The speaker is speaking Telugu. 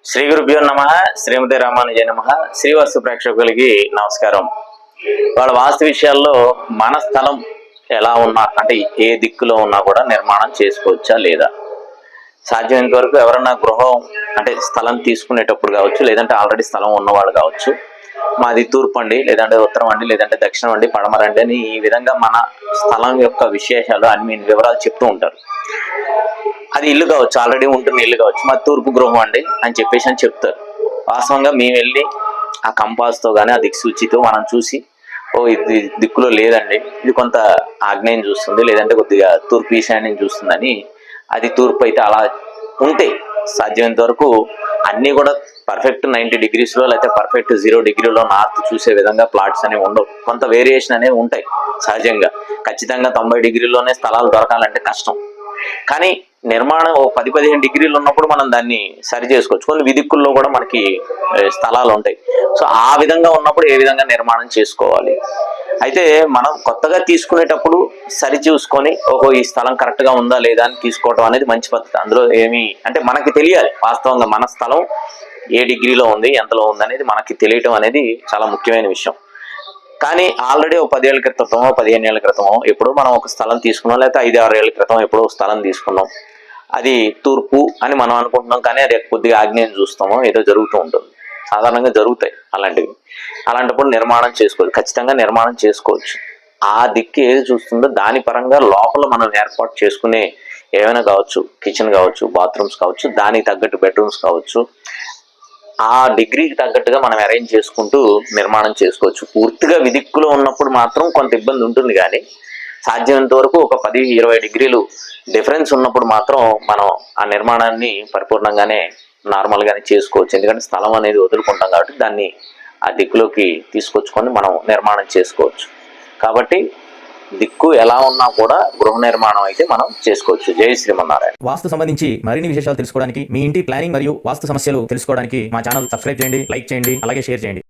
శ్రీ గురుభ్యో నమః. శ్రీమతి రామానుజాయ నమః. శ్రీవాస్తు ప్రేక్షకులకి నమస్కారం. వాళ్ళ వాస్తు విషయాల్లో మన స్థలం ఎలా ఉన్నా, అంటే ఏ దిక్కులో ఉన్నా కూడా నిర్మాణం చేసుకోవచ్చా లేదా, సాధ్యమైనంత వరకు ఎవరన్నా గృహం అంటే స్థలం తీసుకునేటప్పుడు కావచ్చు, లేదంటే ఆల్రెడీ స్థలం ఉన్నవాళ్ళు కావచ్చు, మాది తూర్పు అండి, లేదంటే ఉత్తరం అండి, లేదంటే దక్షిణం అండి, పడమర అండి అని ఈ విధంగా మన స్థలం యొక్క విశేషాలు అన్ని వివరాలు చెప్తూ ఉంటారు. అది ఇల్లు కావచ్చు, ఆల్రెడీ ఉంటుంది ఇల్లు కావచ్చు, మా తూర్పు గృహం అండి అని చెప్పేసి అని చెప్తారు. వాస్తవంగా మేము వెళ్ళి ఆ కంపాస్తో కానీ ఆ దిక్సూచితో మనం చూసి, ఓ ఇది దిక్కులో లేదండి, ఇది కొంత ఆగ్నేయం చూస్తుంది, లేదంటే కొద్దిగా తూర్పు ఈశాన్యం చూస్తుందని, అది తూర్పు అయితే అలా ఉంటే సాధ్యమైనంత వరకు అన్నీ కూడా పర్ఫెక్ట్ 90 degreesలో లేకపోతే పర్ఫెక్ట్ 0 degreeలో నార్త్ చూసే విధంగా ప్లాట్స్ అనేవి ఉండవు. కొంత వేరియేషన్ అనేవి ఉంటాయి సహజంగా. ఖచ్చితంగా 90 degreesలోనే స్థలాలు దొరకాలంటే కష్టం. కానీ నిర్మాణం 10-15 degrees ఉన్నప్పుడు మనం దాన్ని సరి చేసుకోవచ్చు. కొన్ని విదిక్కుల్లో కూడా మనకి స్థలాలు ఉంటాయి. సో ఆ విధంగా ఉన్నప్పుడు ఏ విధంగా నిర్మాణం చేసుకోవాలి. అయితే మనం కొత్తగా తీసుకునేటప్పుడు సరి చూసుకొని, ఓహో ఈ స్థలం కరెక్ట్గా ఉందా లేదా అని తీసుకోవడం అనేది మంచి పద్ధతి. అందులో ఏమి అంటే మనకి తెలియాలి వాస్తవంగా మన స్థలం ఏ డిగ్రీలో ఉంది, ఎంతలో ఉంది అనేది మనకి తెలియటం అనేది చాలా ముఖ్యమైన విషయం. కానీ ఆల్రెడీ ఒక 10 ఏళ్ల క్రితమో 15 ఏళ్ల క్రితమో ఎప్పుడో మనం ఒక స్థలం తీసుకున్నాం, లేకపోతే 5-6 ఏళ్ల క్రితం ఎప్పుడో స్థలం తీసుకున్నాం, అది తూర్పు అని మనం అనుకుంటున్నాం, కానీ అది కొద్దిగా ఆగ్నేయం చూస్తామో ఏదో జరుగుతూ ఉంటుంది. సాధారణంగా జరుగుతాయి అలాంటివి. అలాంటప్పుడు నిర్మాణం చేసుకోవచ్చు, ఖచ్చితంగా నిర్మాణం చేసుకోవచ్చు. ఆ దిక్కు ఏది చూస్తుందో దాని పరంగా లోపల మనం ఏర్పాటు చేసుకునే ఏమైనా కావచ్చు, కిచెన్ కావచ్చు, బాత్రూమ్స్ కావచ్చు, దానికి తగ్గట్టు బెడ్రూమ్స్ కావచ్చు, ఆ డిగ్రీకి తగ్గట్టుగా మనం అరేంజ్ చేసుకుంటూ నిర్మాణం చేసుకోవచ్చు. పూర్తిగా విదిక్కులో ఉన్నప్పుడు మాత్రం కొంత ఇబ్బంది ఉంటుంది, కానీ సాధ్యమైనంత వరకు ఒక 10-20 degrees డిఫరెన్స్ ఉన్నప్పుడు మాత్రం మనం ఆ నిర్మాణాన్ని పరిపూర్ణంగానే నార్మల్గానే చేసుకోవచ్చు. ఎందుకంటే స్థలం అనేది వదులుకుంటాం కాబట్టి దాన్ని ఆ దిక్కులోకి తీసుకొచ్చుకొని మనం నిర్మాణం చేసుకోవచ్చు. కాబట్టి దిక్కు ఎలా ఉన్నా కూడా గృహ నిర్మాణం అయితే మనం చేసుకోవచ్చు. జై శ్రీమన్నారాయణ. వాస్తు సంబంధించి మరిన్ని విశేషాలు తెలుసుకోవడానికి, మీ ఇంటి ప్లానింగ్ మరియు వాస్తు సమస్యలు తెలుసుకోవడానికి మా ఛానల్ సబ్స్క్రైబ్ చేయండి, లైక్ చేయండి, అలాగే షేర్ చేయండి.